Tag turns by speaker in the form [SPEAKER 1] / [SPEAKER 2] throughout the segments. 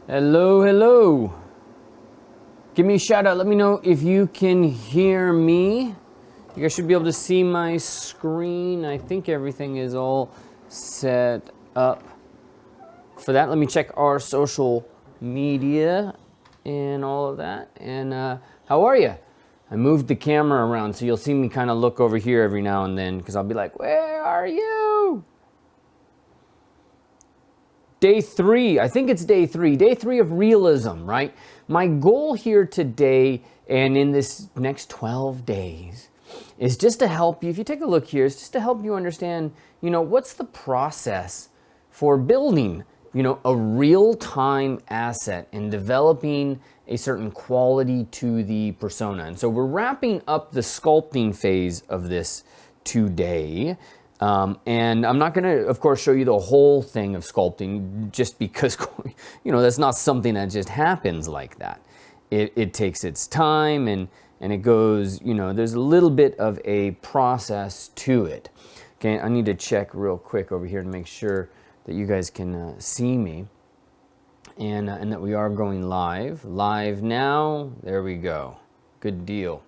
[SPEAKER 1] Hello, hello. Give me a shout out. Let me know if you can hear me. You guys should be able to see my screen. I think everything is all set up for that. Let me check our social media and all of that. And how are you? I moved the camera around so you'll see me kind of look over here every now and then because I'll be like, where are you? Day 3, I think it's day 3 of realism, right? My goal here today and in this next 12 days is just to help you, if you take a look here, it's just to help you understand, what's the process for building, a real-time asset and developing a certain quality to the persona. And so we're wrapping up the sculpting phase of this today. And I'm not going to, of course, show you the whole thing of sculpting just because, that's not something that just happens like that. It takes its time and it goes, there's a little bit of a process to it. Okay, I need to check real quick over here to make sure that you guys can see me and that we are going live. Live now. There we go. Good deal.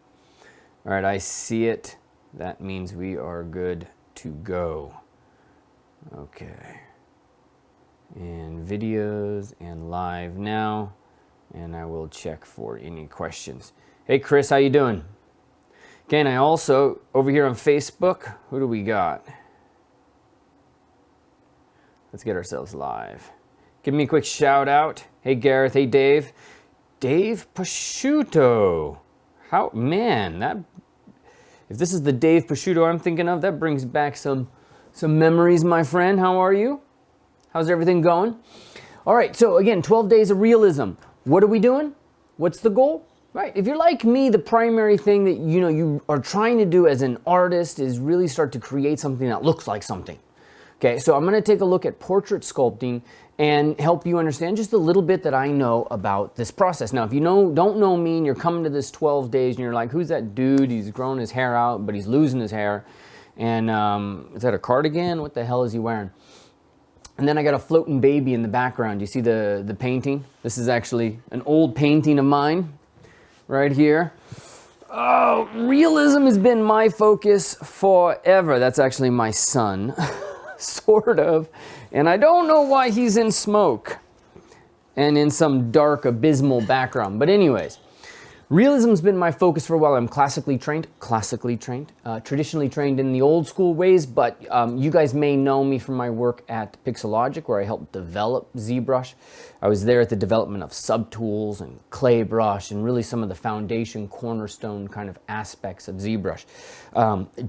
[SPEAKER 1] All right, I see it. That means we are good to go. Okay. And videos and live now. And I will check for any questions. Hey Chris, how you doing? Okay, and I also, over here on Facebook, who do we got? Let's get ourselves live. Give me a quick shout out. Hey Gareth, hey Dave. Dave Prosciutto. How, man, that, if this is the Dave Prosciutto I'm thinking of, that brings back some memories, my friend. How are you? How's everything going? All right, so again, 12 days of realism. What are we doing? What's the goal? Right, if you're like me, the primary thing that you are trying to do as an artist is really start to create something that looks like something. Okay, so I'm going to take a look at portrait sculpting and help you understand just a little bit that I know about this process. Now, if you don't know me and you're coming to this 12 days and you're like, who's that dude? He's growing his hair out, but he's losing his hair. And is that a cardigan? What the hell is he wearing? And then I got a floating baby in the background. You see the painting? This is actually an old painting of mine right here. Oh, realism has been my focus forever. That's actually my son. Sort of, and I don't know why he's in smoke and in some dark abysmal background, but anyways, realism's been my focus for a while. I'm classically trained, traditionally trained in the old school ways, but you guys may know me from my work at Pixelogic where I helped develop ZBrush. I was there at the development of subtools and clay brush and really some of the foundation cornerstone kind of aspects of ZBrush.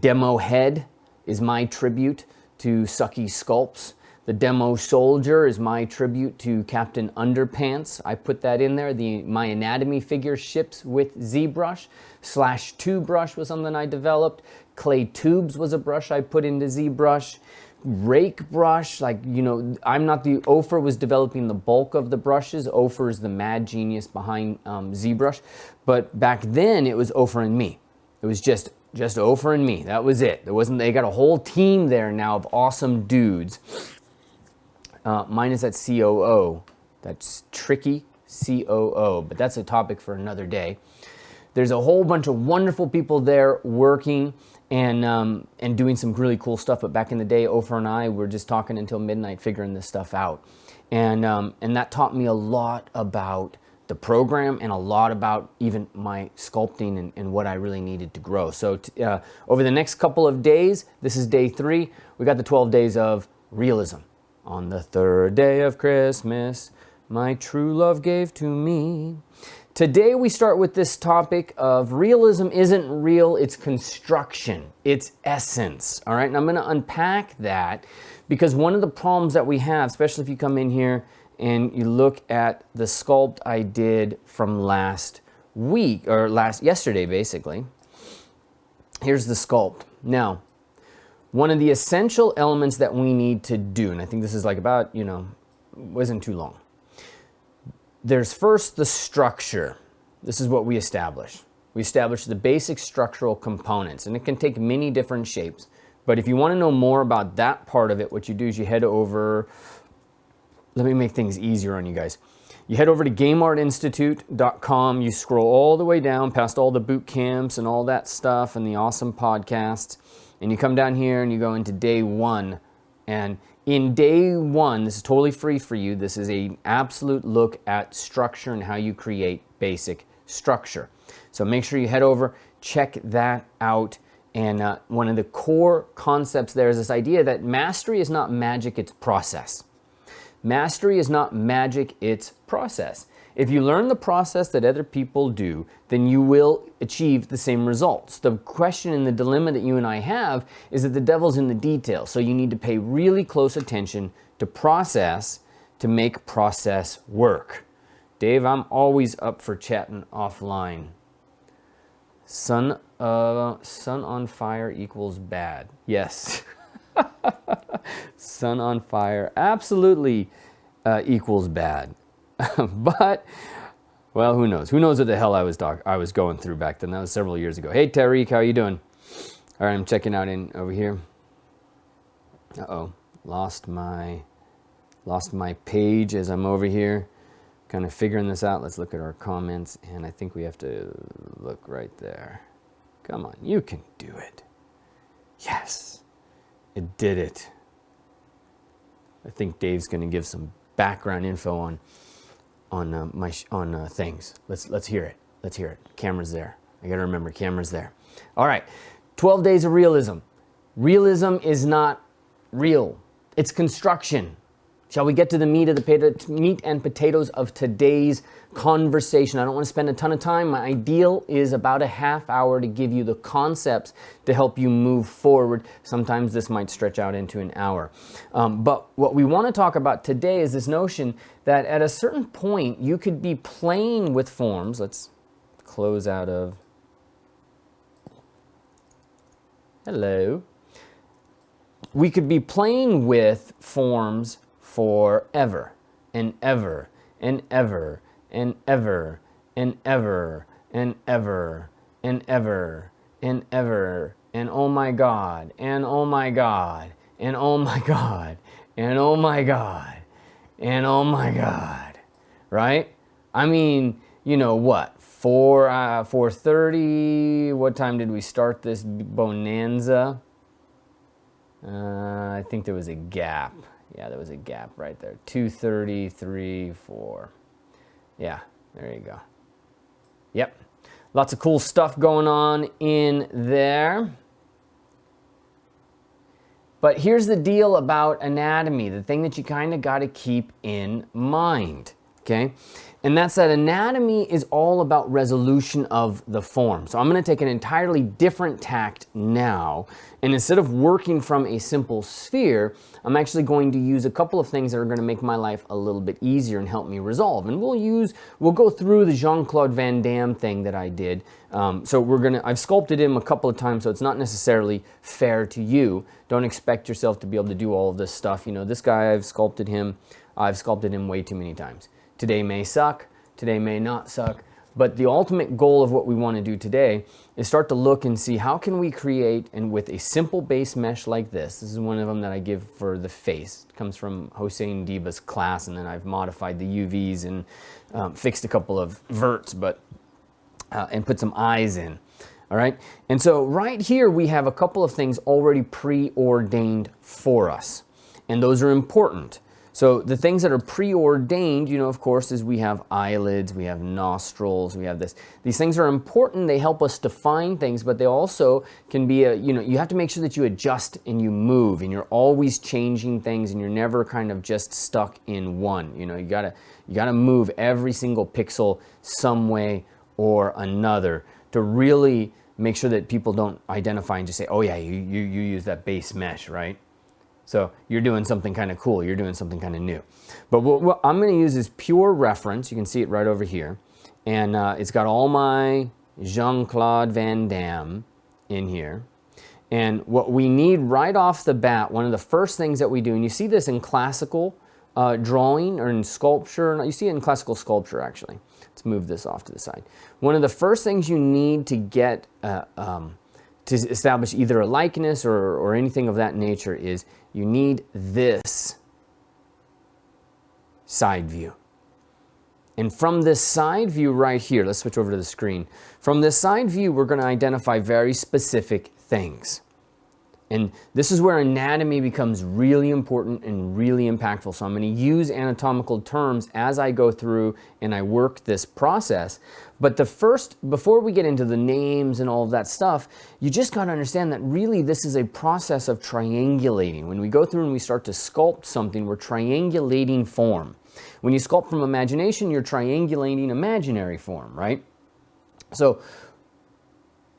[SPEAKER 1] Demo Head is my tribute to Sucky Sculpts. The Demo Soldier is my tribute to Captain Underpants. I put that in there. My anatomy figure ships with ZBrush. /2 brush was something I developed. Clay Tubes was a brush I put into ZBrush. Rake brush, I'm not the, Ofer was developing the bulk of the brushes. Ofer is the mad genius behind ZBrush. But back then it was Ofer and me. It was just Ofer and me. That was it. They got a whole team there now of awesome dudes. Mine is that COO. That's tricky COO, but that's a topic for another day. There's a whole bunch of wonderful people there working and doing some really cool stuff. But back in the day, Ofer and I were just talking until midnight figuring this stuff out. And that taught me a lot about the program and a lot about even my sculpting and what I really needed to grow. So over the next couple of days, this is day 3, we got the 12 days of realism. On the 3rd day of Christmas, my true love gave to me. Today we start with this topic of realism isn't real, it's construction, it's essence. All right, and I'm gonna unpack that because one of the problems that we have, especially if you come in here and you look at the sculpt I did from last week, or yesterday basically. Here's the sculpt. Now, one of the essential elements that we need to do, and I think this is like about, wasn't too long. There's first the structure. This is what we establish. We establish the basic structural components, and it can take many different shapes. But if you want to know more about that part of it, what you do is you head over let me make things easier on you guys. You head over to gameartinstitute.com. You scroll all the way down past all the boot camps and all that stuff and the awesome podcasts. And you come down here and you go into day 1. And in day 1, this is totally free for you. This is an absolute look at structure and how you create basic structure. So make sure you head over, check that out. And one of the core concepts there is this idea that mastery is not magic, it's process. Mastery is not magic, it's process. If you learn the process that other people do, then you will achieve the same results. The question and the dilemma that you and I have is that the devil's in the details. So you need to pay really close attention to process to make process work. Dave, I'm always up for chatting offline. Sun on fire equals bad. Yes. Sun on fire absolutely equals bad. But, well, who knows? Who knows what the hell I was going through back then? That was several years ago. Hey, Tariq, how you doing? All right, I'm checking out in over here. Uh-oh, lost my page as I'm over here, kind of figuring this out. Let's look at our comments, and I think we have to look right there. Come on, you can do it. Yes, it did it. I think Dave's going to give some background info on things. Let's hear it. Let's hear it. Camera's there. I got to remember, camera's there. All right, 12 days of realism. Realism is not real. It's construction. Shall we get to the meat and potatoes of today's conversation? I don't want to spend a ton of time. My ideal is about a half hour to give you the concepts to help you move forward. Sometimes this might stretch out into an hour. But what we want to talk about today is this notion that at a certain point you could be playing with forms. Let's close out of... Hello. We could be playing with forms forever and ever and ever and ever and ever and ever and ever and ever and oh my God and oh my God and oh my God and oh my God and oh my God, right? I mean, you know what? 4:30. What time did we start this bonanza? I think there was a gap. Yeah, there was a gap right there. 2:30, 3, 4. Yeah, there you go. Yep. Lots of cool stuff going on in there. But here's the deal about anatomy, the thing that you kind of got to keep in mind, okay? And that's that anatomy is all about resolution of the form. So I'm going to take an entirely different tact now. And instead of working from a simple sphere, I'm actually going to use a couple of things that are going to make my life a little bit easier and help me resolve. And we'll go through the Jean-Claude Van Damme thing that I did. So I've sculpted him a couple of times, so it's not necessarily fair to you. Don't expect yourself to be able to do all of this stuff. You know, this guy, I've sculpted him way too many times. Today may suck, today may not suck, but the ultimate goal of what we want to do today is start to look and see how can we create, and with a simple base mesh like this is one of them that I give for the face. It comes from Hossein Diba's class, and then I've modified the UVs and fixed a couple of verts, and put some eyes in. All right, and so right here we have a couple of things already preordained for us, and those are important. So the things that are preordained, you know, of course, is we have eyelids, we have nostrils, we have this. These things are important. They help us define things, but they also can be you have to make sure that you adjust and you move, and you're always changing things, and you're never kind of just stuck in one. You know, you gotta move every single pixel some way or another to really make sure that people don't identify and just say, oh yeah, you use that base mesh, right? So you're doing something kind of cool. You're doing something kind of new. But what I'm going to use is pure reference. You can see it right over here. And it's got all my Jean-Claude Van Damme in here. And what we need right off the bat, one of the first things that we do, and you see this in classical drawing or in sculpture. You see it in classical sculpture, actually. Let's move this off to the side. One of the first things you need to get to establish either a likeness or anything of that nature is you need this side view. And from this side view right here, let's switch over to the screen. From this side view, we're going to identify very specific things. And this is where anatomy becomes really important and really impactful. So I'm going to use anatomical terms as I go through and I work this process. But before we get into the names and all of that stuff, you just got to understand that really this is a process of triangulating. When we go through and we start to sculpt something, we're triangulating form. When you sculpt from imagination, you're triangulating imaginary form, right? So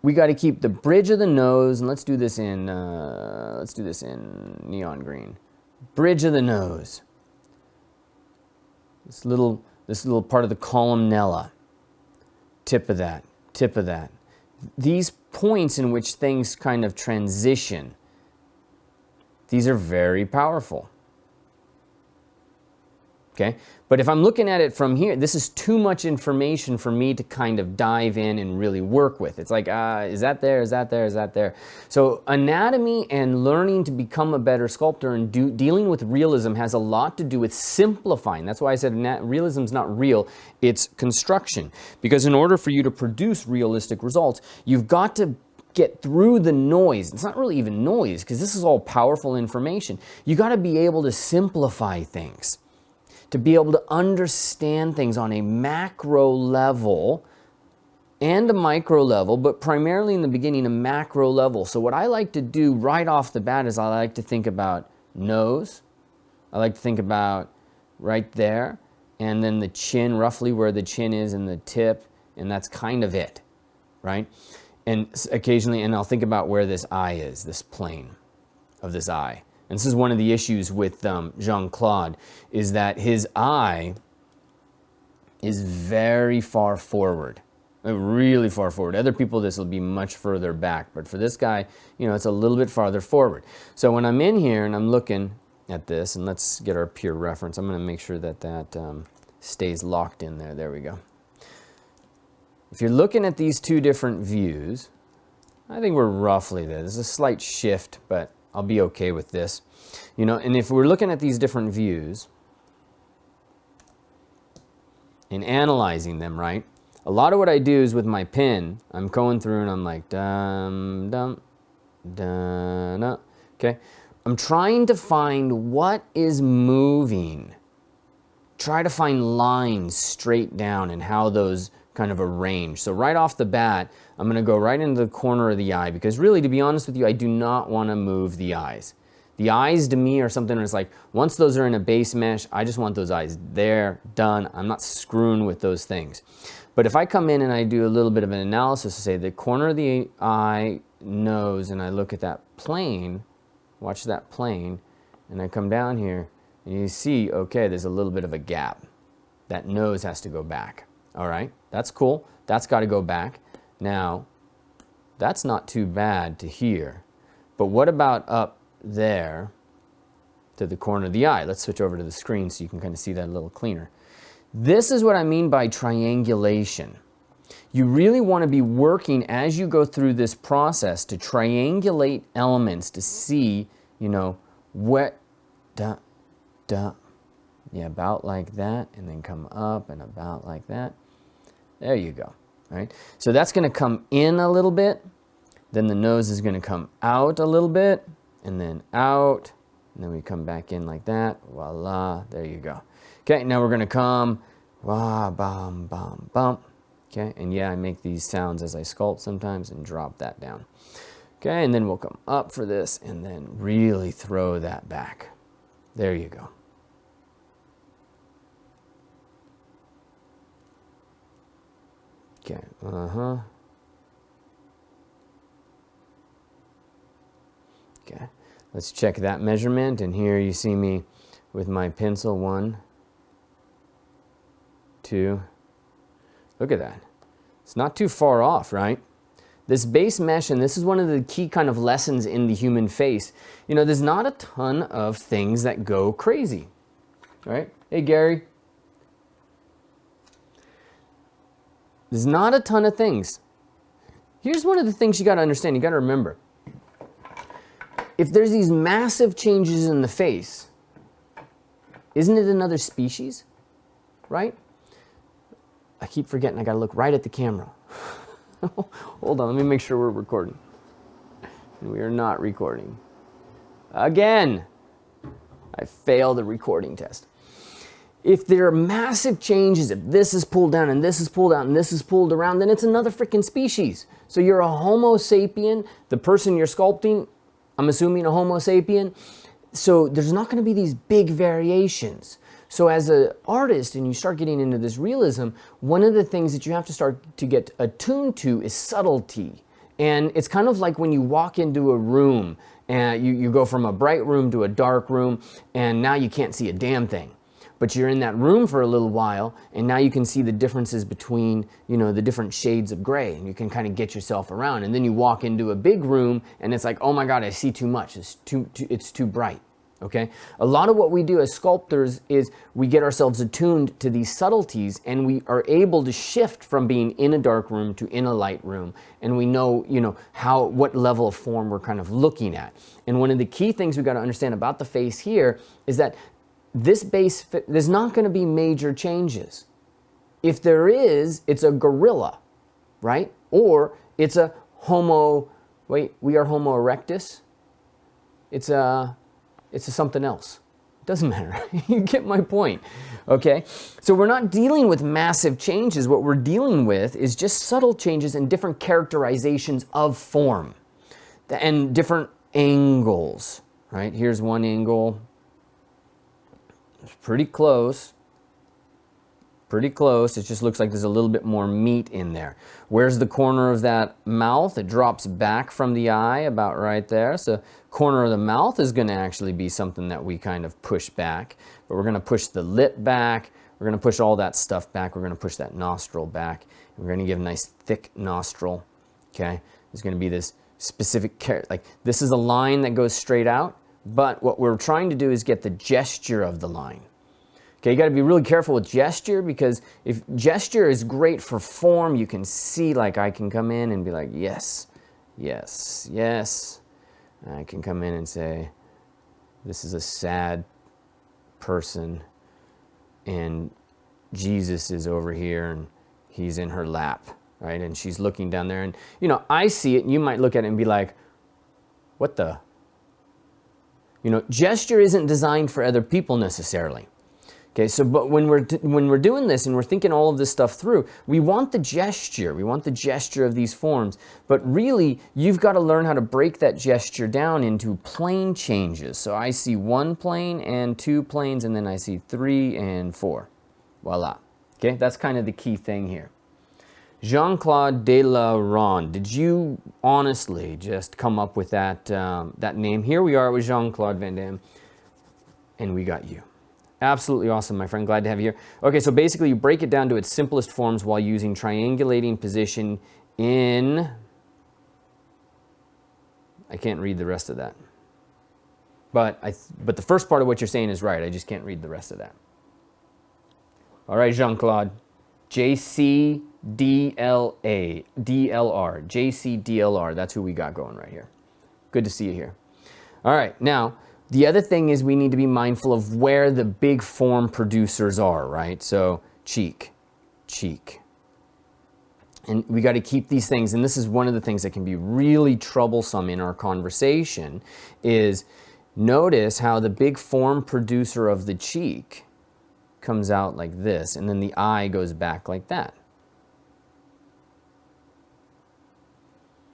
[SPEAKER 1] we got to keep the bridge of the nose, and let's do this in neon green. Bridge of the nose. This little part of the columnella. Tip of that. Tip of that. These points in which things kind of transition, these are very powerful. Okay? But if I'm looking at it from here, this is too much information for me to kind of dive in and really work with. It's like, is that there? Is that there? Is that there? So anatomy and learning to become a better sculptor and dealing with realism has a lot to do with simplifying. That's why I said realism is not real, it's construction. Because in order for you to produce realistic results, you've got to get through the noise. It's not really even noise, because this is all powerful information. You got to be able to simplify things, to be able to understand things on a macro level and a micro level, but primarily in the beginning, a macro level. So what I like to do right off the bat is I like to think about nose. I like to think about right there, and then the chin, roughly where the chin is and the tip, and that's kind of it, right? And occasionally, and I'll think about where this eye is, this plane of this eye. And this is one of the issues with Jean-Claude, is that his eye is very far forward, really far forward. Other people, this will be much further back, but for this guy, you know, it's a little bit farther forward. So when I'm in here and I'm looking at this, and let's get our peer reference, I'm going to make sure that that stays locked in there. There we go. If you're looking at these two different views, I think we're roughly there. There's a slight shift, but I'll be okay with this. You know, and if we're looking at these different views and analyzing them, right? A lot of what I do is with my pen, I'm going through and I'm like, dum, dum, dum, dum. Okay? I'm trying to find what is moving. Try to find lines straight down and how those kind of arrange. So right off the bat, I'm going to go right into the corner of the eye, because really, to be honest with you, I do not want to move the eyes. The eyes to me are something that's like, once those are in a base mesh, I just want those eyes there, done. I'm not screwing with those things. But if I come in and I do a little bit of an analysis to say the corner of the eye, nose, and I look at that plane, watch that plane, and I come down here, and you see, okay, there's a little bit of a gap. That nose has to go back. All right, that's cool. That's got to go back. Now, that's not too bad to here. But what about up there to the corner of the eye? Let's switch over to the screen so you can kind of see that a little cleaner. This is what I mean by triangulation. You really want to be working as you go through this process to triangulate elements to see, you know, what, yeah, about like that, and then come up and about like that. There you go, right? So that's going to come in a little bit, then the nose is going to come out a little bit, and then out, and then we come back in like that. Voila, there you go. Okay, now we're going to come, wah, bum, bum, bum. Okay, and yeah, I make these sounds as I sculpt sometimes and drop that down. Okay, and then we'll come up for this and then really throw that back. There you go. Okay, Okay, let's check that measurement, and here you see me with my pencil, 1, 2, look at that. It's not too far off, right? This base mesh, and this is one of the key kind of lessons in the human face, you know, there's not a ton of things that go crazy, right? Hey, Gary. There's not a ton of things. Here's one of the things you got to understand, you got to remember. If there's these massive changes in the face, Isn't it another species, right? I keep forgetting I gotta look right at the camera. Hold on, let me make sure we're recording. We are not recording. Again, I failed the recording test. If there are massive changes, if this is pulled down and this is pulled out and this is pulled around, then it's another freaking species. So you're a Homo sapien, the person you're sculpting, I'm assuming a Homo sapien. So there's not going to be these big variations. So as an artist and you start getting into this realism, one of the things that you have to start to get attuned to is subtlety. And it's kind of like when you walk into a room and you go from a bright room to a dark room and now you can't see a damn thing. But you're in that room for a little while, and now you can see the differences between, the different shades of gray, and you can kind of get yourself around. And then you walk into a big room, and it's like, oh my God, I see too much. It's too bright. Okay? A lot of what we do as sculptors is we get ourselves attuned to these subtleties, and we are able to shift from being in a dark room to in a light room, and we know, what level of form we're kind of looking at. And one of the key things we've got to understand about the face here is that this base, there's not going to be major changes. If there is, it's a gorilla, right? Or it's a we are Homo erectus. It's a something else. It doesn't matter. You get my point, okay? So we're not dealing with massive changes. What we're dealing with is just subtle changes and different characterizations of form and different angles, right? Here's one angle. It's pretty close. Pretty close. It just looks like there's a little bit more meat in there. Where's the corner of that mouth? It drops back from the eye about right there. So corner of the mouth is going to actually be something that we kind of push back. But we're going to push the lip back. We're going to push all that stuff back. We're going to push that nostril back. We're going to give a nice thick nostril. Okay? There's going to be this specific, like this is a line that goes straight out. But what we're trying to do is get the gesture of the line. Okay, you got to be really careful with gesture, because if gesture is great for form, you can see, like I can come in and be like, yes, yes, yes. And I can come in and say, this is a sad person and Jesus is over here and he's in her lap, right? And she's looking down there and, I see it and you might look at it and be like, what the? Gesture isn't designed for other people necessarily. Okay, so but when we're doing this and we're thinking all of this stuff through, we want the gesture. We want the gesture of these forms. But really, you've got to learn how to break that gesture down into plane changes. So I see 1 plane and 2 planes, and then I see 3 and 4. Voila. Okay, that's kind of the key thing here. Jean-Claude Delaronde. Did you honestly just come up with that name? Here we are with Jean-Claude Van Damme, and we got you. Absolutely awesome, my friend. Glad to have you here. Okay, so basically you break it down to its simplest forms while using triangulating position in... I can't read the rest of that. But the first part of what you're saying is right. I just can't read the rest of that. All right, Jean-Claude. JCDLR. JCDLR. That's who we got going right here. Good to see you here. All right, now, the other thing is we need to be mindful of where the big form producers are, right? So, cheek. And we got to keep these things, and this is one of the things that can be really troublesome in our conversation, is notice how the big form producer of the cheek comes out like this, and then the eye goes back like that.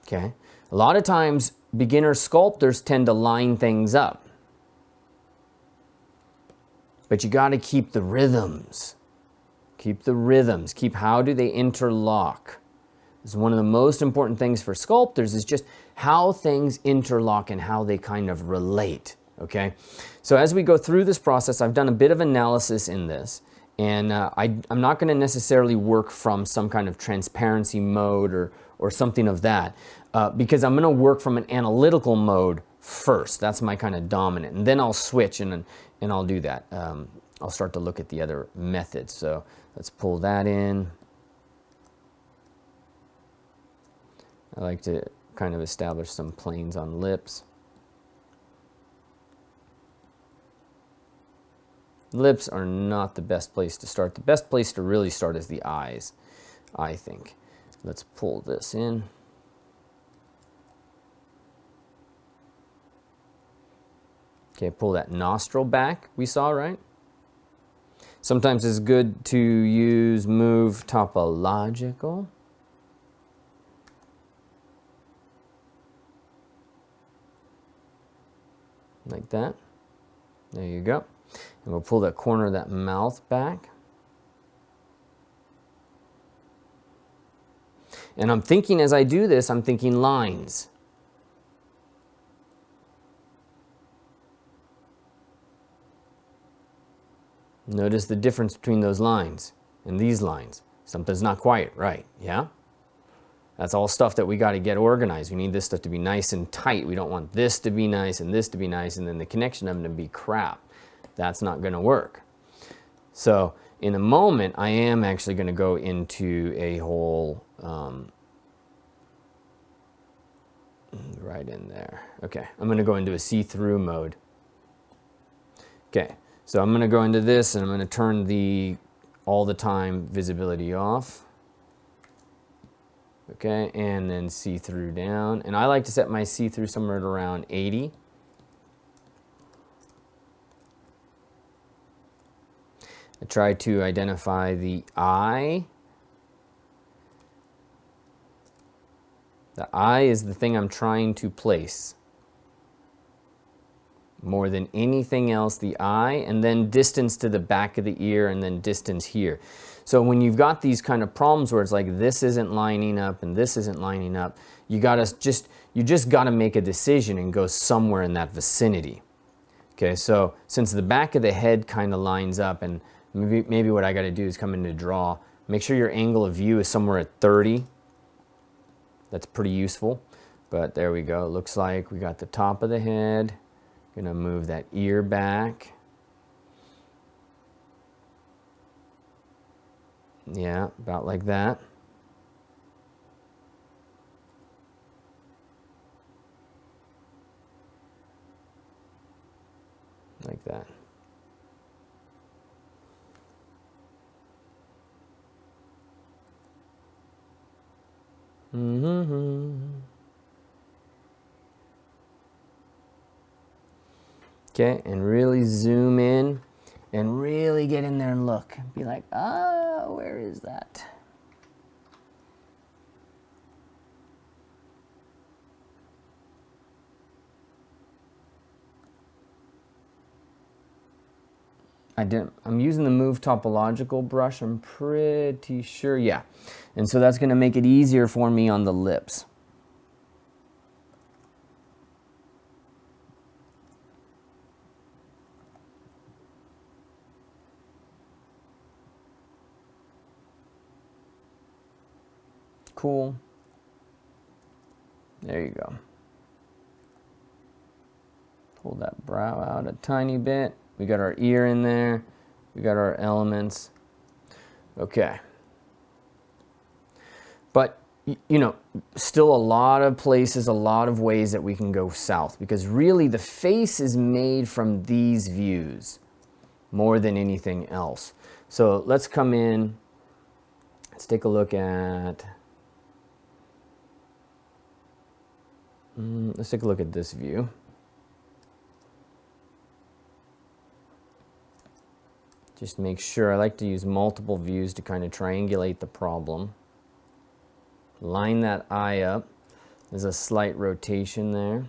[SPEAKER 1] Okay? A lot of times, beginner sculptors tend to line things up. But you got to keep the rhythms. Keep the rhythms. Keep how do they interlock. This is one of the most important things for sculptors, is just how things interlock and how they kind of relate. Okay? So as we go through this process, I've done a bit of analysis in this. And I'm not going to necessarily work from some kind of transparency mode or something of that. Because I'm going to work from an analytical mode first. That's my kind of dominant. And then I'll switch and I'll do that. I'll start to look at the other methods. So let's pull that in. I like to kind of establish some planes on lips. Lips are not the best place to start. The best place to really start is the eyes, I think. Let's pull this in. Okay, pull that nostril back, we saw, right? Sometimes it's good to use move topological. Like that. There you go. And we'll pull that corner of that mouth back. And I'm thinking as I do this, I'm thinking lines. Notice the difference between those lines and these lines. Something's not quite right, yeah? That's all stuff that we got to get organized. We need this stuff to be nice and tight. We don't want this to be nice and this to be nice and then the connection of them to be crap. That's not going to work. So in a moment, I am actually going to go into a whole, right in there. Okay, I'm going to go into a see-through mode. Okay, so I'm going to go into this and I'm going to turn the all the time visibility off. Okay, and then see-through down. And I like to set my see-through somewhere at around 80. I try to identify the eye. The eye is the thing I'm trying to place. More than anything else, the eye, and then distance to the back of the ear, and then distance here. So when you've got these kind of problems where it's like this isn't lining up and this isn't lining up, you just got to make a decision and go somewhere in that vicinity. Okay, so since the back of the head kind of lines up, and maybe what I got to do is come in to draw, make sure your angle of view is somewhere at 30. That's pretty useful. But there we go. It looks like we got the top of the head. Gonna move that ear back. Yeah, about like that. Like that. Okay, and really zoom in and really get in there and look. Be like, where is that? I'm using the Move Topological brush, I'm pretty sure, yeah. And so that's gonna make it easier for me on the lips. Cool. There you go. Pull that brow out a tiny bit. We got our ear in there. We got our elements. Okay. But, you know, still a lot of places, a lot of ways that we can go south, because really the face is made from these views more than anything else. So let's come in. Let's take a look at... let's take a look at this view. Just make sure, I like to use multiple views to kind of triangulate the problem. Line that eye up. There's a slight rotation there.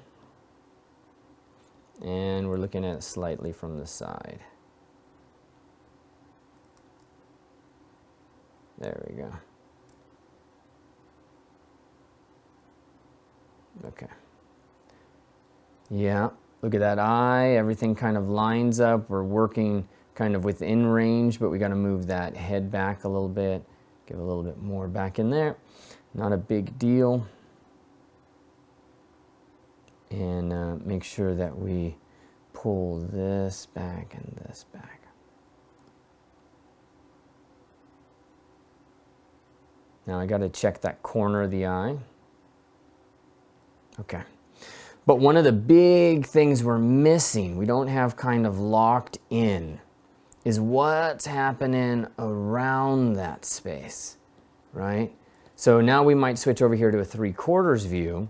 [SPEAKER 1] And we're looking at it slightly from the side. There we go. Okay. Yeah, look at that eye. Everything kind of lines up. We're working kind of within range, but we got to move that head back a little bit. Give a little bit more back in there. Not a big deal. And make sure that we pull this back and this back. Now I got to check that corner of the eye. Okay. But one of the big things we're missing, we don't have kind of locked in, is what's happening around that space, right? So now we might switch over here to a 3/4 view,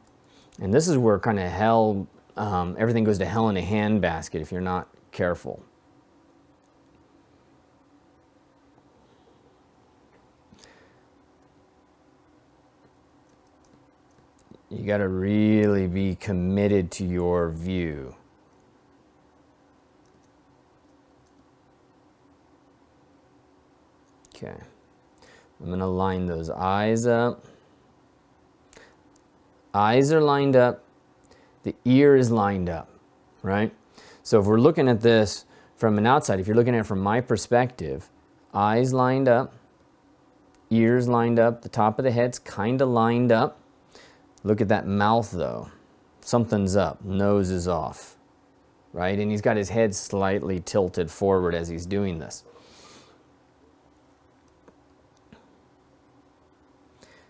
[SPEAKER 1] and this is where kind of hell, everything goes to hell in a handbasket if you're not careful. You got to really be committed to your view. Okay, I'm going to line those eyes up. Eyes are lined up. The ear is lined up, right? So if we're looking at this from an outside, if you're looking at it from my perspective, eyes lined up, ears lined up, the top of the head's kind of lined up. Look at that mouth though. Something's up, nose is off, right? And he's got his head slightly tilted forward as he's doing this.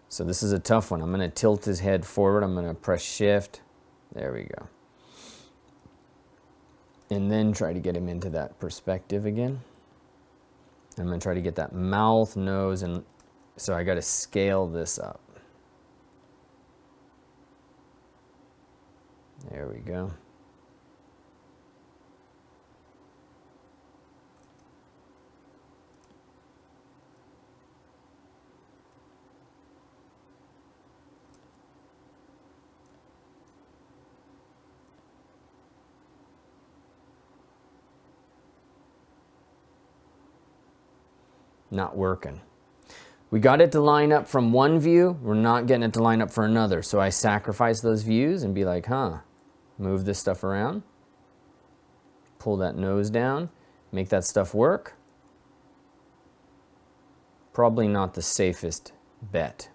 [SPEAKER 1] So this is a tough one. I'm going to tilt his head forward. I'm going to press shift. There we go. And then try to get him into that perspective again. I'm going to try to get that mouth, nose, and so I got to scale this up. There we go. Not working. We got it to line up from one view, we're not getting it to line up for another. So I sacrifice those views and be like, move this stuff around, pull that nose down, make that stuff work. Probably not the safest bet.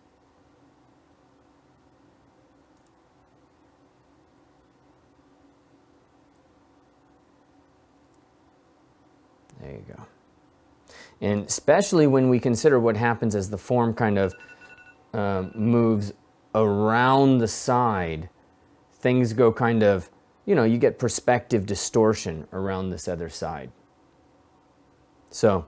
[SPEAKER 1] There you go. And especially when we consider what happens as the form kind of moves around the side, things go kind of, you get perspective distortion around this other side. So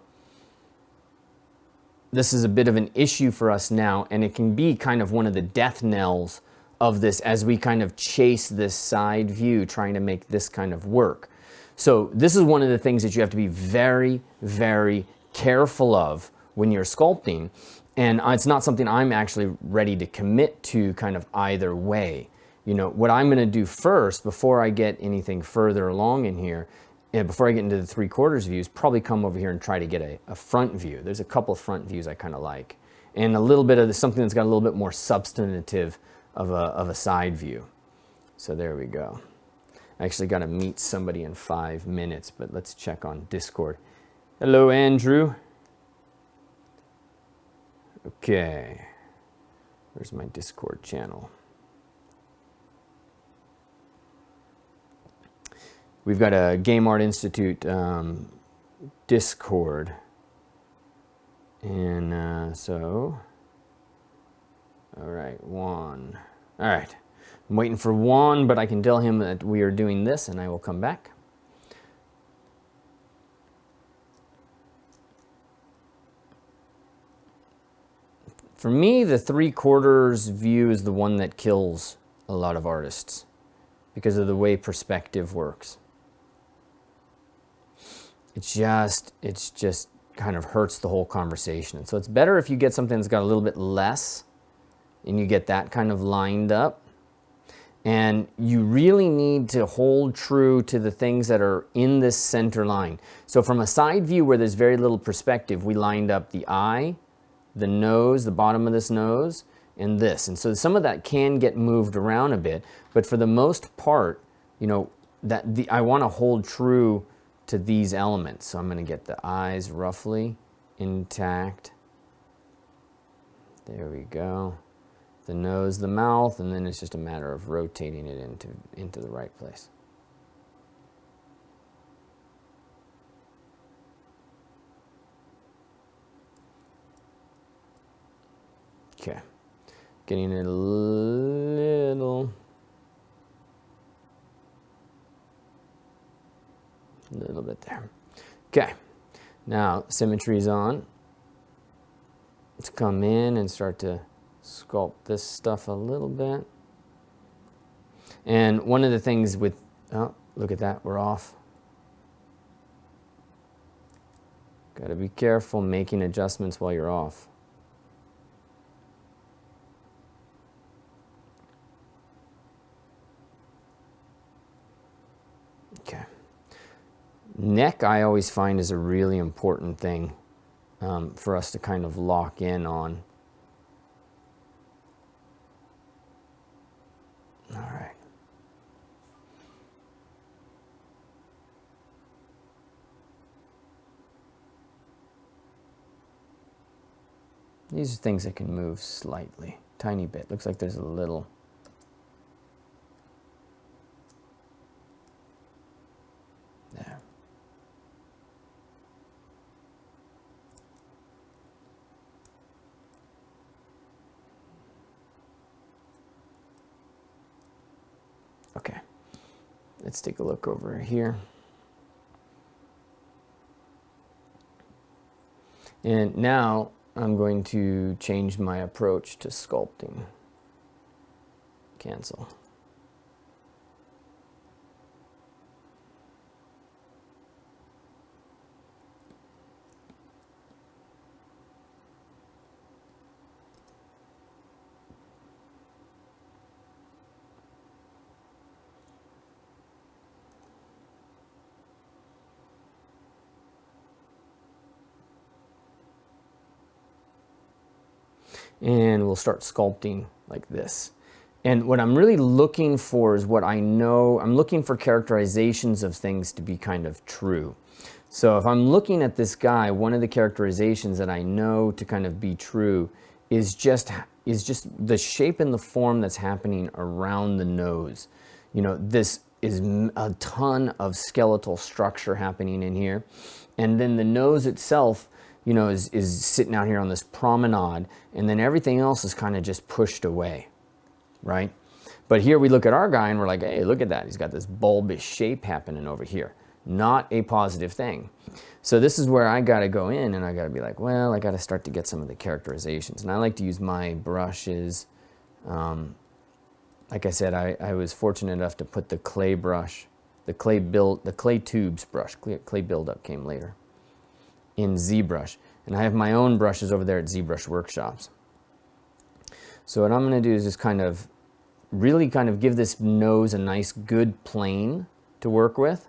[SPEAKER 1] this is a bit of an issue for us now, and it can be kind of one of the death knells of this as we kind of chase this side view, trying to make this kind of work. So this is one of the things that you have to be very, very careful of when you're sculpting, and it's not something I'm actually ready to commit to kind of either way. What I'm going to do first, before I get anything further along in here, before I get into the 3/4 views, probably come over here and try to get a front view. There's a couple of front views I kind of like, and a little bit of something that's got a little bit more substantive of a side view. So there we go. I actually got to meet somebody in 5 minutes, but let's check on Discord. Hello, Andrew. Okay. Where's my Discord channel? We've got a Game Art Institute Discord. And so, all right, Juan. All right. I'm waiting for Juan, but I can tell him that we are doing this, and I will come back. For me, the 3/4 view is the one that kills a lot of artists because of the way perspective works. It's just kind of hurts the whole conversation. And so it's better if you get something that's got a little bit less and you get that kind of lined up. And you really need to hold true to the things that are in this center line. So from a side view where there's very little perspective, we lined up the eye, the nose, the bottom of this nose, and this. And so some of that can get moved around a bit, but for the most part, I want to hold true to these elements. So I'm going to get the eyes roughly intact. There we go. The nose, the mouth, and then it's just a matter of rotating it into the right place. Okay, getting it a little bit there. Okay, Now, symmetry's on. Let's come in and start to sculpt this stuff a little bit. And one of the things with, oh, look at that, we're off. Got to be careful making adjustments while you're off. Okay. Neck, I always find, is a really important thing for us to kind of lock in on. All right. These are things that can move slightly, tiny bit. Looks like there's a little. There. Okay. Let's take a look over here. And now I'm going to change my approach to sculpting. Cancel. And we'll start sculpting like this. And what I'm really looking for is what I know. I'm looking for characterizations of things to be kind of true. So if I'm looking at this guy, one of the characterizations that I know to kind of be true is just the shape and the form that's happening around the nose. You know, this is a ton of skeletal structure happening in here. And then the nose itself, you know, is sitting out here on this promenade, and then everything else is kind of just pushed away, right? But here we look at our guy and we're like, hey, look at that. He's got this bulbous shape happening over here. Not a positive thing. So this is where I got to go in and I got to be like, well, I got to start to get some of the characterizations. And I like to use my brushes. Like I said, I was fortunate enough to put the clay brush, the clay tubes brush, clay buildup came later, in ZBrush. And I have my own brushes over there at ZBrush Workshops. So what I'm going to do is just really give this nose a nice good plane to work with.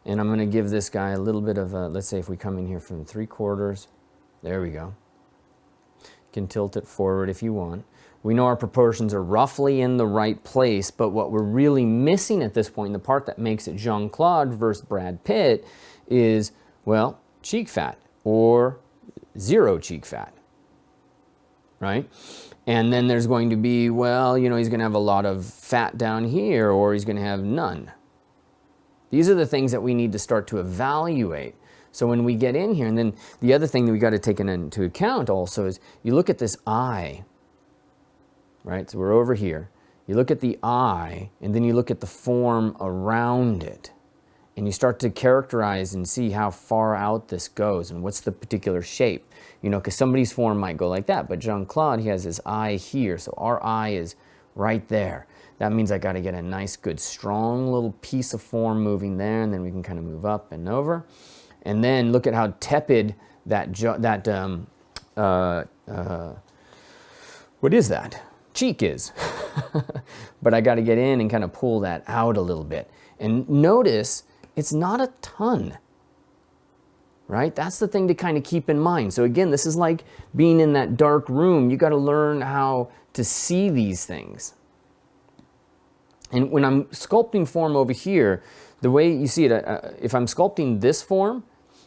[SPEAKER 1] And I'm going to give this guy a little bit of a, let's say if we come in here from 3/4, there we go. You can tilt it forward if you want. We know our proportions are roughly in the right place, but what we're really missing at this point, the part that makes it Jean-Claude versus Brad Pitt, is, well, cheek fat or zero cheek fat, right? And then there's going to be, well, you know, he's going to have a lot of fat down here, or he's going to have none. These are the things that we need to start to evaluate. So when we get in here, and then the other thing that we got to take into account also is you look at this eye, right? So we're over here. You look at the eye, and then you look at the form around it. And you start to characterize and see how far out this goes and what's the particular shape. You know, because somebody's form might go like that, but Jean-Claude, he has his eye here, so our eye is right there. That means I got to get a nice, good, strong little piece of form moving there, and then we can kind of move up and over. And then look at how tepid what is that? Cheek is. But I got to get in and kind of pull that out a little bit. And notice, it's not a ton, right? That's the thing to kind of keep in mind. So again, this is like being in that dark room. You got to learn how to see these things. And when I'm sculpting form over here, the way you see it, if I'm sculpting this form,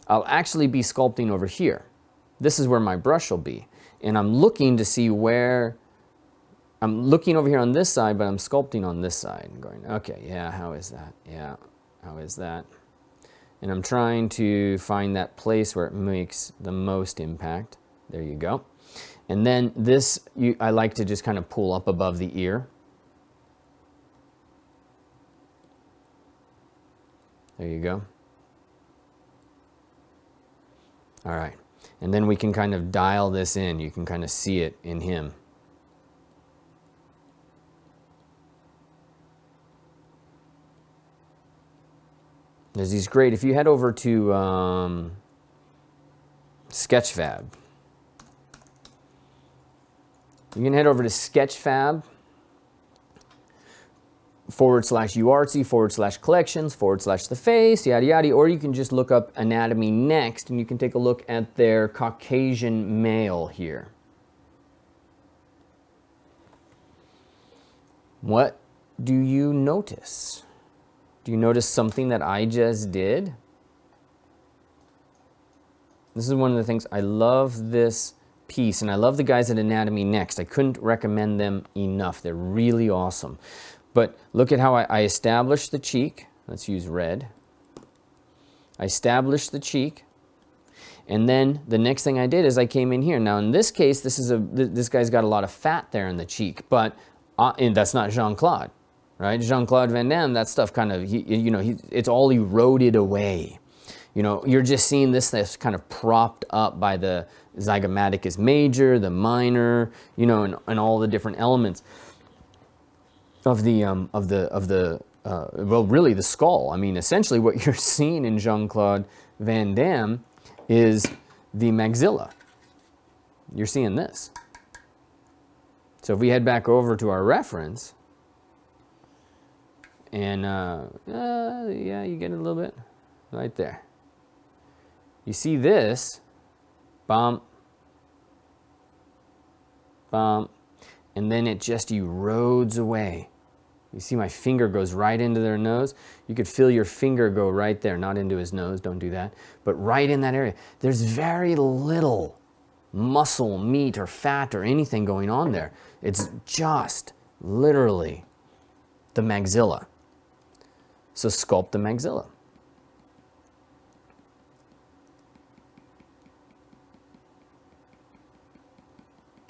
[SPEAKER 1] I'll actually be sculpting over here. This is where my brush will be. And I'm looking to see where, I'm looking over here on this side, but I'm sculpting on this side. And going, okay, yeah, how is that? Yeah. How is that? And I'm trying to find that place where it makes the most impact. There you go. And then this, I like to just kind of pull up above the ear. There you go. All right. And then we can kind of dial this in. You can kind of see it in him. There's these great, if you head over to Sketchfab, you can head over to Sketchfab /uartsy/collections/ the face, yada yada, or you can just look up anatomy next and you can take a look at their Caucasian male here. What do you notice? Do you notice something that I just did? This is one of the things, I love this piece, and I love the guys at Anatomy Next. I couldn't recommend them enough. They're really awesome. But look at how I established the cheek. Let's use red. I established the cheek. And then the next thing I did is I came in here. Now in this case, this guy's got a lot of fat there in the cheek, but and that's not Jean-Claude, right? Jean-Claude Van Damme, that stuff kind of, it's all eroded away. You know, you're just seeing this kind of propped up by the zygomaticus major, the minor, you know, and all the different elements of the well, really the skull. I mean, essentially what you're seeing in Jean-Claude Van Damme is the maxilla. You're seeing this. So if we head back over to our reference, and yeah, you get it a little bit right there. You see this, bump, bump, and then it just erodes away. You see my finger goes right into their nose. You could feel your finger go right there, not into his nose, don't do that, but right in that area. There's very little muscle, meat, or fat, or anything going on there. It's just literally the maxilla. So sculpt the maxilla.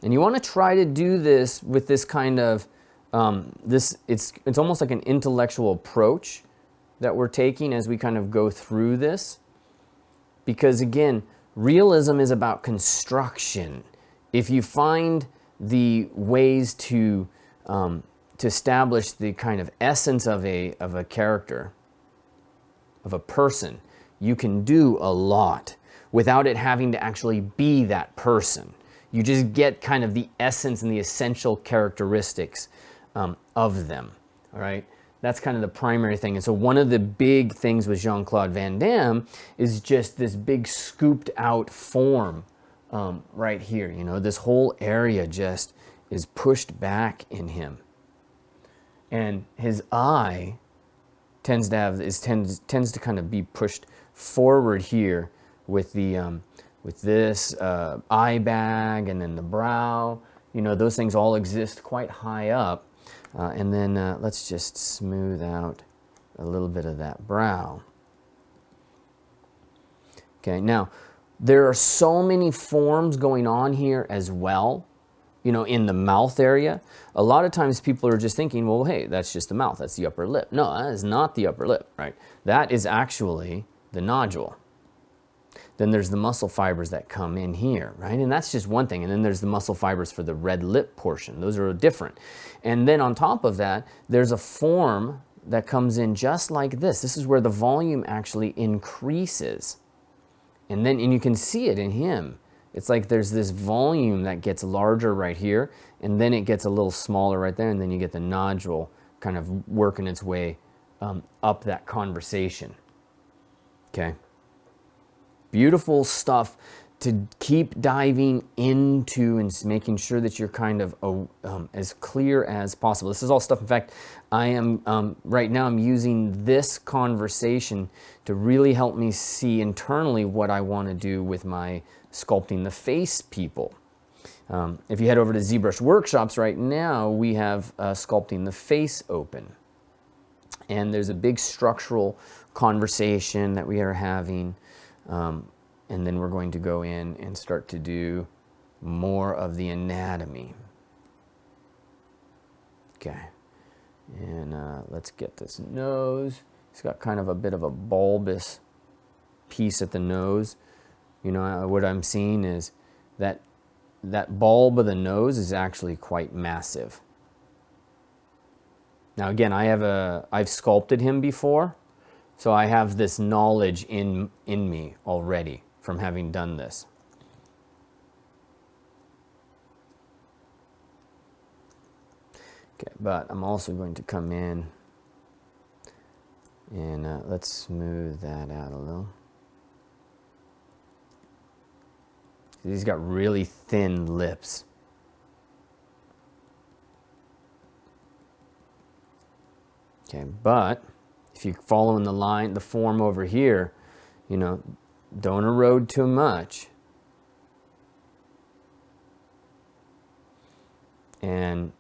[SPEAKER 1] And you want to try to do this with this kind of, it's almost like an intellectual approach that we're taking as we kind of go through this. Because again, realism is about construction. If you find the ways to establish the kind of essence of a character, of a person, you can do a lot without it having to actually be that person. You just get kind of the essence and the essential characteristics of them, all right? That's kind of the primary thing. And so one of the big things with Jean-Claude Van Damme is just this big scooped out form right here. You know, this whole area just is pushed back in him. And his eye tends to kind of be pushed forward here with the with this eye bag, and then the brow. You know, those things all exist quite high up. And then let's just smooth out a little bit of that brow. Okay, now there are so many forms going on here as well, you know, in the mouth area. A lot of times people are just thinking, well, hey, that's just the mouth, that's the upper lip. No, that is not the upper lip, right? That is actually the nodule. Then there's the muscle fibers that come in here, right? And that's just one thing. And then there's the muscle fibers for the red lip portion. Those are different. And then on top of that, there's a form that comes in just like this. This is where the volume actually increases. And you can see it in him. It's like there's this volume that gets larger right here, and then it gets a little smaller right there, and then you get the nodule kind of working its way up that conversation. Okay. Beautiful stuff to keep diving into and making sure that you're kind of as clear as possible. This is all stuff, in fact, I am, right now I'm using this conversation to really help me see internally what I want to do with my sculpting the face people. If you head over to ZBrush Workshops right now, we have sculpting the face open. And there's a big structural conversation that we are having. And then we're going to go in and start to do more of the anatomy. Okay, and let's get this nose. It's got kind of a bit of a bulbous piece at the nose. You know, what I'm seeing is that that bulb of the nose is actually quite massive. Now again, I've sculpted him before, so I have this knowledge in me already from having done this. Okay, but I'm also going to come in and let's smooth that out a little. He's got really thin lips. Okay, but if you follow in the line, the form over here, you know, don't erode too much. And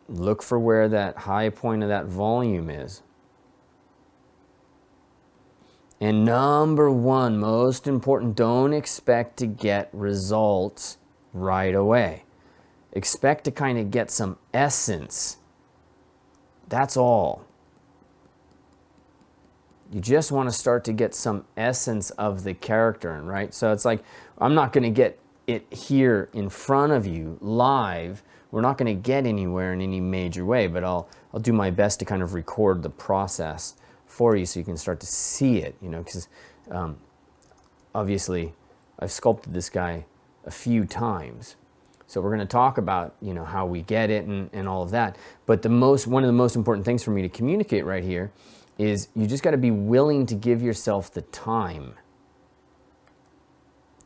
[SPEAKER 1] look for where that high point of that volume is. And number one, most important, don't expect to get results right away. Expect to kind of get some essence. That's all. You just want to start to get some essence of the character, right? So it's like, I'm not going to get it here in front of you live. We're not going to get anywhere in any major way, but I'll do my best to kind of record the process for you so you can start to see it, you know, because obviously I've sculpted this guy a few times. So we're going to talk about, you know, how we get it and all of that. But one of the most important things for me to communicate right here is you just got to be willing to give yourself the time.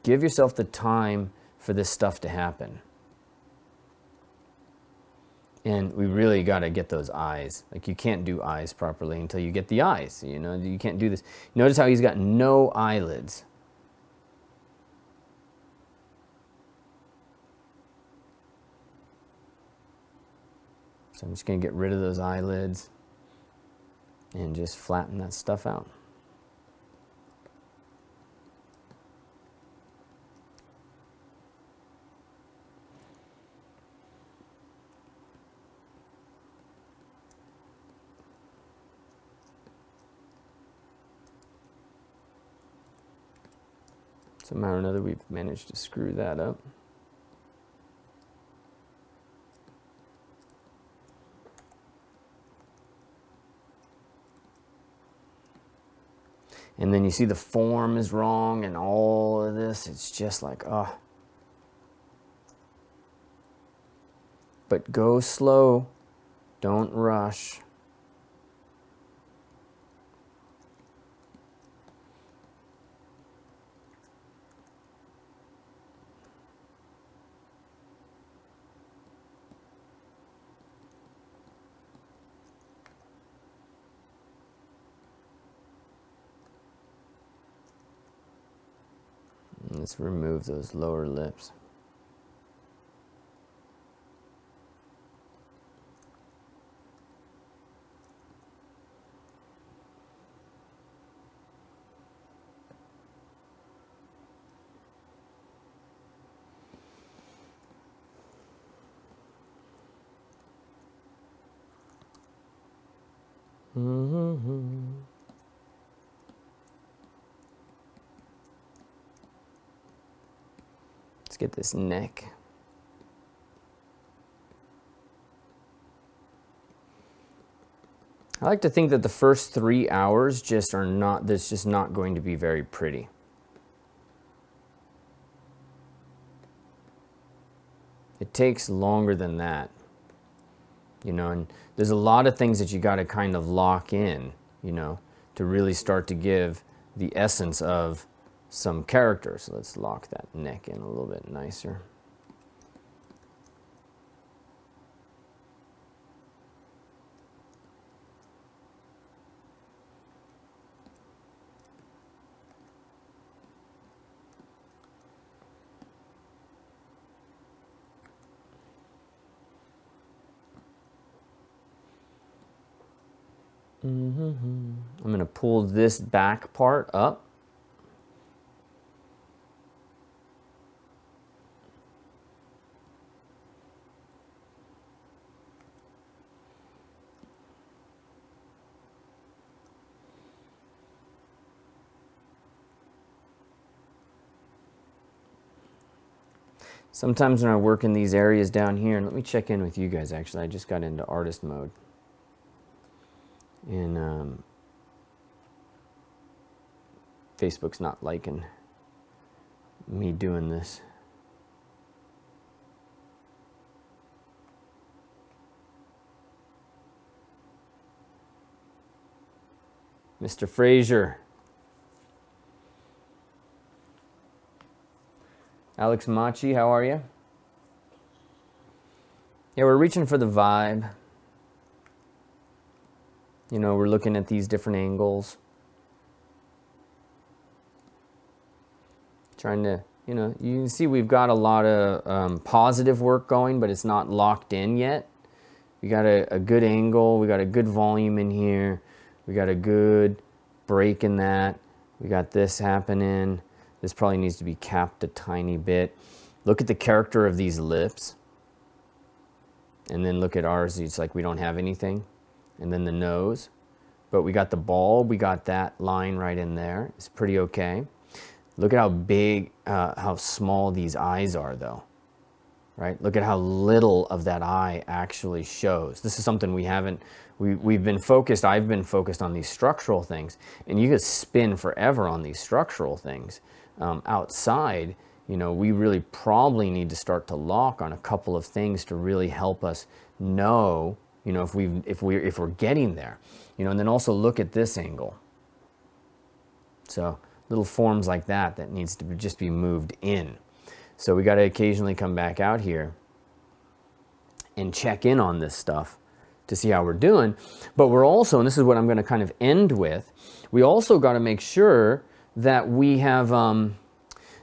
[SPEAKER 1] Give yourself the time for this stuff to happen. And we really got to get those eyes. Like, you can't do eyes properly until you get the eyes. You know, you can't do this. Notice how he's got no eyelids. So I'm just going to get rid of those eyelids and just flatten that stuff out. Somehow or another, we've managed to screw that up. And then you see the form is wrong and all of this. It's just like, oh. But go slow. Don't rush. Let's remove those lower lips. Let's get this neck. I like to think that the first 3 hours just are not, that's just not going to be very pretty. It takes longer than that, you know, and there's a lot of things that you got to kind of lock in, you know, to really start to give the essence of some character. So let's lock that neck in a little bit nicer. I'm going to pull this back part up. Sometimes when I work in these areas down here, and let me check in with you guys actually, I just got into artist mode. And Facebook's not liking me doing this. Mr. Frazier. Alex Machi, how are you? Yeah, we're reaching for the vibe. You know, we're looking at these different angles. Trying to, you know, you can see we've got a lot of positive work going, but it's not locked in yet. We got a good angle. We got a good volume in here. We got a good break in that. We got this happening. This probably needs to be capped a tiny bit. Look at the character of these lips. And then look at ours. It's like we don't have anything. And then the nose. But we got the bulb. We got that line right in there. It's pretty okay. Look at how big, how small these eyes are, though. Right? Look at how little of that eye actually shows. This is something we haven't, we've been focused, I've been focused on these structural things. And you could spin forever on these structural things. Outside, you know, we really probably need to start to lock on a couple of things to really help us know, you know, if we're getting there. You know, and then also look at this angle. So little forms like that needs to just be moved in. So we got to occasionally come back out here and check in on this stuff to see how we're doing. But we're also, and this is what I'm going to kind of end with, we also got to make sure that we have,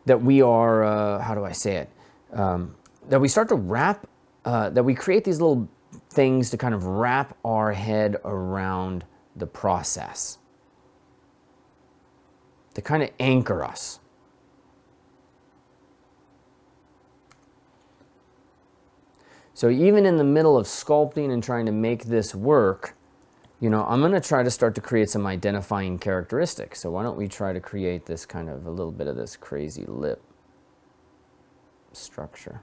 [SPEAKER 1] that we are, how do I say it? That we start to wrap, that we create these little things to kind of wrap our head around the process, to kind of anchor us. So even in the middle of sculpting and trying to make this work, you know, I'm going to try to start to create some identifying characteristics. So why don't we try to create this kind of a little bit of this crazy lip structure.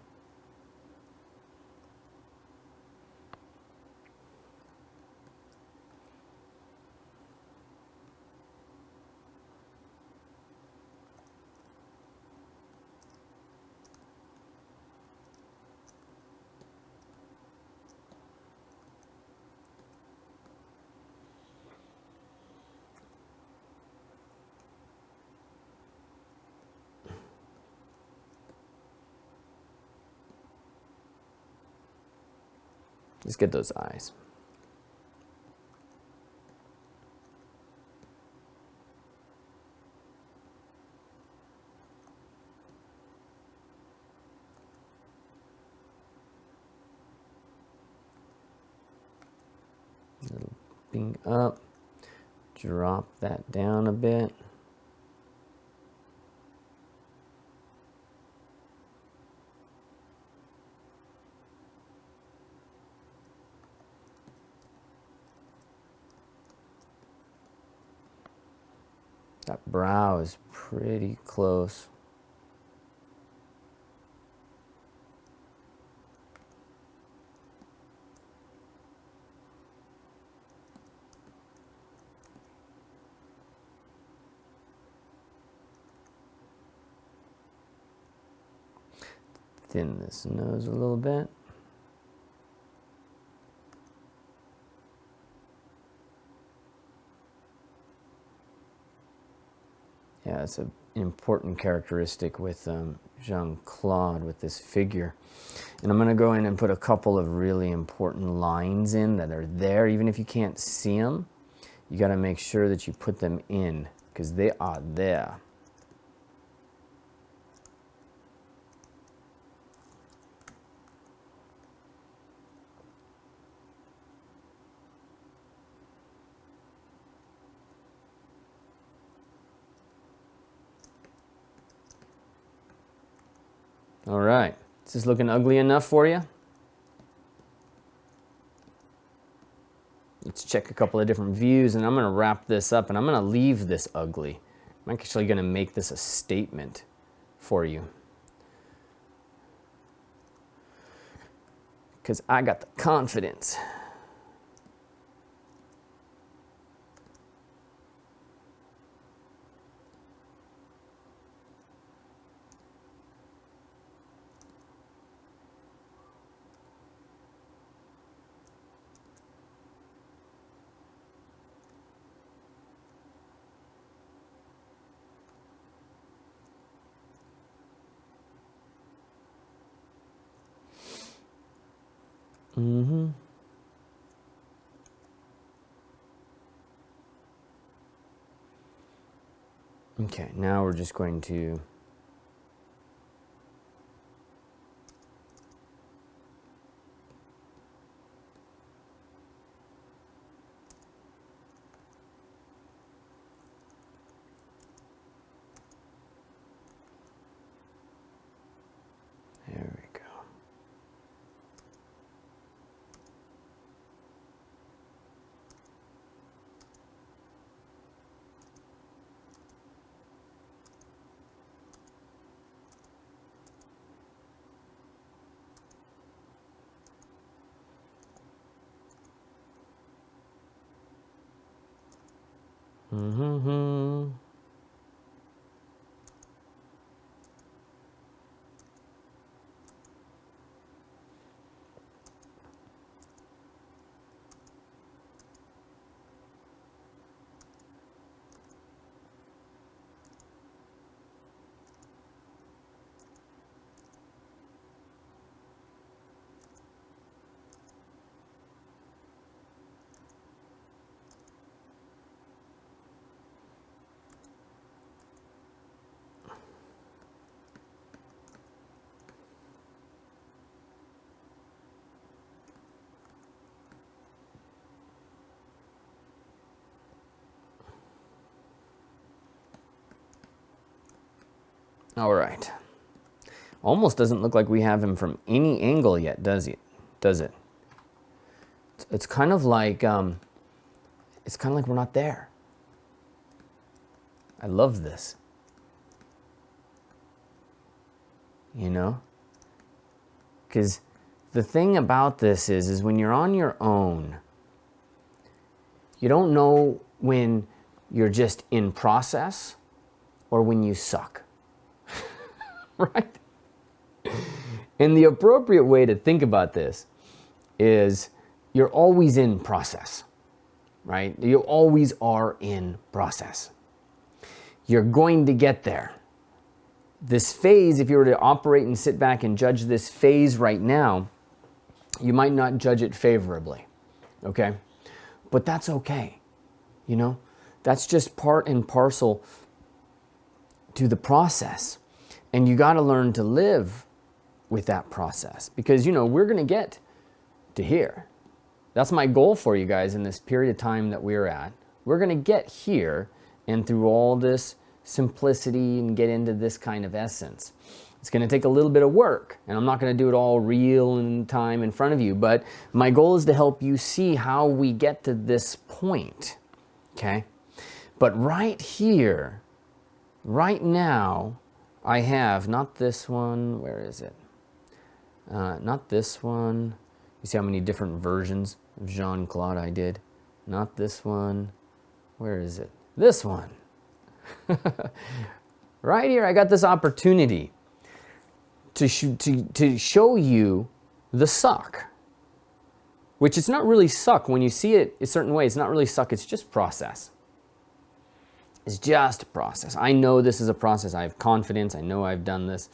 [SPEAKER 1] Let's get those eyes. Little bing up, drop that down a bit. That brow is pretty close. Thin this nose a little bit. Yeah, it's an important characteristic with Jean-Claude, with this figure. And I'm going to go in and put a couple of really important lines in that are there. Even if you can't see them, you got to make sure that you put them in, because they are there. All right, is this looking ugly enough for you? Let's check a couple of different views, and I'm going to wrap this up, and I'm going to leave this ugly. I'm actually going to make this a statement for you. because I got the confidence. Mm-hmm. Okay, now we're just going to there we go. Mm-hmm. All right. Almost doesn't look like we have him from any angle yet, does it? Does it? It's kind of like we're not there. I love this. You know? Because the thing about this is when you're on your own, you don't know when you're just in process or when you suck. Right? And the appropriate way to think about this is you're always in process, right? You always are in process. You're going to get there. This phase, if you were to operate and sit back and judge this phase right now, you might not judge it favorably, okay? But that's okay, you know? That's just part and parcel to the process. And you got to learn to live with that process because, you know, we're going to get to here. That's my goal for you guys in this period of time that we're at. We're going to get here and through all this simplicity and get into this kind of essence. It's going to take a little bit of work, and I'm not going to do it all real in time in front of you, but my goal is to help you see how we get to this point, okay? But right here, right now, I have, not this one, where is it? Not this one. You see how many different versions of Jean-Claude I did? Not this one. Where is it? This one. Right here, I got this opportunity to show you the suck. Which it's not really suck. When you see it a certain way, it's not really suck, it's just process. It's just a process. I know this is a process. I have confidence. I know I've done this.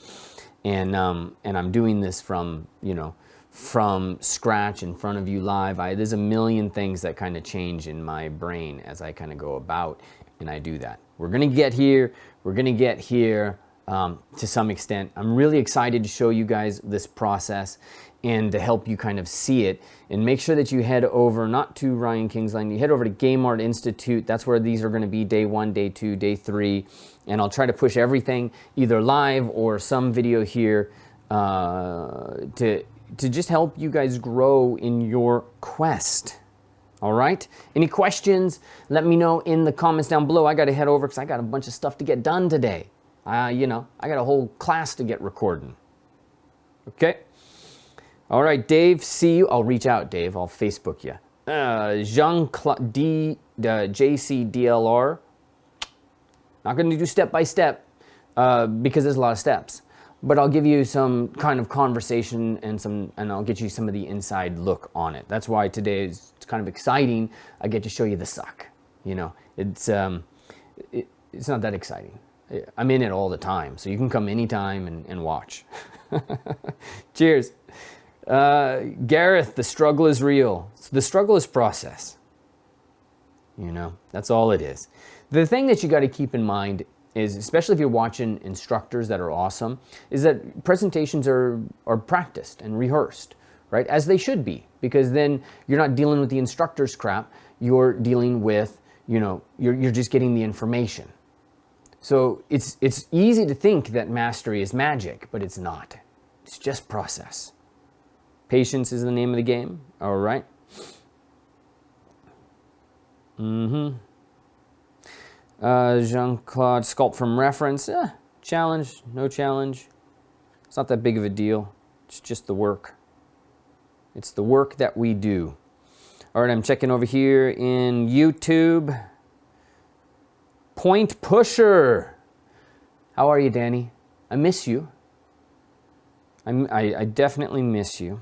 [SPEAKER 1] And I'm doing this from, you know, from scratch in front of you live. There's a million things that kind of change in my brain as I kind of go about and I do that. We're going to get here. We're going to get here to some extent. I'm really excited to show you guys this process and to help you kind of see it. And make sure that you head over, not to Ryan Kingsland, you head over to Game Art Institute. That's where these are going to be day 1, day 2, day 3. And I'll try to push everything either live or some video here to just help you guys grow in your quest. All right? Any questions? Let me know in the comments down below. I got to head over because I got a bunch of stuff to get done today. You know, I got a whole class to get recording. Okay? All right, Dave, see you. I'll reach out, Dave. I'll Facebook you. Jean-Claude JCDLR. Not going to do step by step because there's a lot of steps. But I'll give you some kind of conversation and I'll get you some of the inside look on it. That's why today is kind of exciting. I get to show you the suck. You know, it's not that exciting. I'm in it all the time, so you can come anytime and watch. Cheers. Gareth, the struggle is real. The struggle is process. You know, that's all it is. The thing that you got to keep in mind is, especially if you're watching instructors that are awesome, is that presentations are practiced and rehearsed, right? As they should be, because then you're not dealing with the instructor's crap. You're dealing with, you know, you're just getting the information. So it's easy to think that mastery is magic, but it's not. It's just process. Patience is the name of the game. All right. Jean-Claude, sculpt from reference. Challenge, no challenge. It's not that big of a deal. It's just the work. It's the work that we do. All right, I'm checking over here in YouTube. Point Pusher. How are you, Danny? I miss you. I definitely miss you.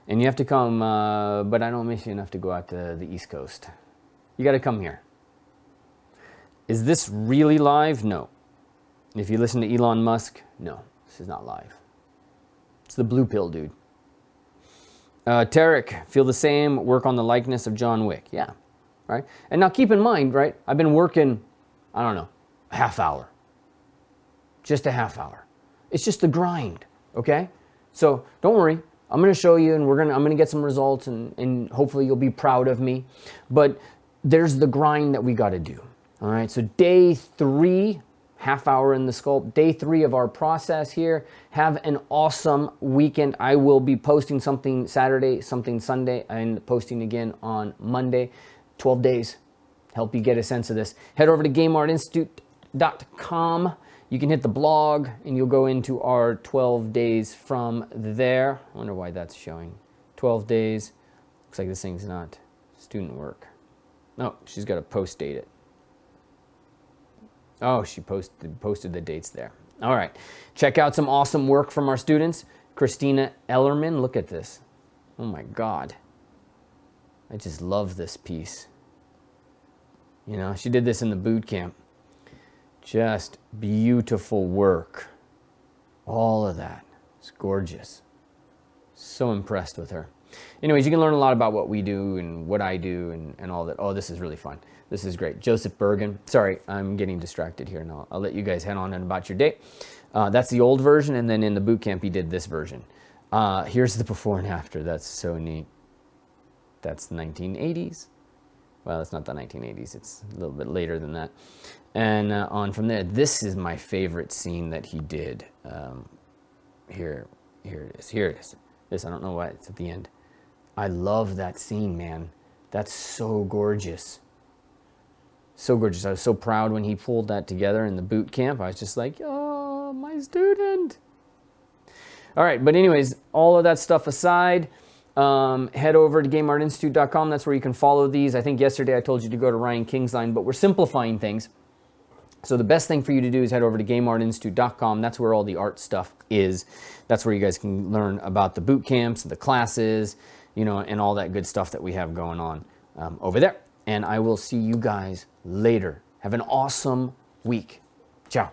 [SPEAKER 1] And you have to come, but I don't miss you enough to go out to the East Coast. You got to come here. Is this really live? No. If you listen to Elon Musk, no, this is not live. It's the blue pill, dude. Tarek, feel the same, work on the likeness of John Wick. Yeah, right? And now keep in mind, right, I've been working, I don't know, a half hour. Just a half hour. It's just the grind, okay? So don't worry. I'm going to show you, and I'm going to get some results, and hopefully you'll be proud of me. But there's the grind that we got to do. All right, so day 3, half hour in the sculpt, day 3 of our process here. Have an awesome weekend. I will be posting something Saturday, something Sunday, and posting again on Monday. 12 days. Help you get a sense of this. Head over to GameArtInstitute.com. You can hit the blog, and you'll go into our 12 days from there. I wonder why that's showing. 12 days. Looks like this thing's not student work. No, she's got to post date it. Oh, she posted the dates there. All right. Check out some awesome work from our students. Christina Ellerman, look at this. Oh my God. I just love this piece. You know, she did this in the boot camp. Just beautiful work. All of that. It's gorgeous. So impressed with her. Anyways, you can learn a lot about what we do and what I do and all that. Oh, this is really fun. This is great. Joseph Bergen. Sorry, I'm getting distracted here. Now I'll let you guys head on and about your day. That's the old version, and then in the boot camp he did this version. Here's the before and after. That's so neat. That's the 1980s. Well, it's not the 1980s. It's a little bit later than that. And on from there, this is my favorite scene that he did. Here it is. Here it is. This, I don't know why it's at the end. I love that scene, man. That's so gorgeous. So gorgeous. I was so proud when he pulled that together in the boot camp. I was just like, oh, my student. All right, but anyways, all of that stuff aside, head over to GameArtInstitute.com. That's where you can follow these. I think yesterday I told you to go to Ryan Kingsline, but we're simplifying things. So the best thing for you to do is head over to GameArtInstitute.com. That's where all the art stuff is. That's where you guys can learn about the boot camps, the classes, you know, and all that good stuff that we have going on over there. And I will see you guys later. Have an awesome week. Ciao.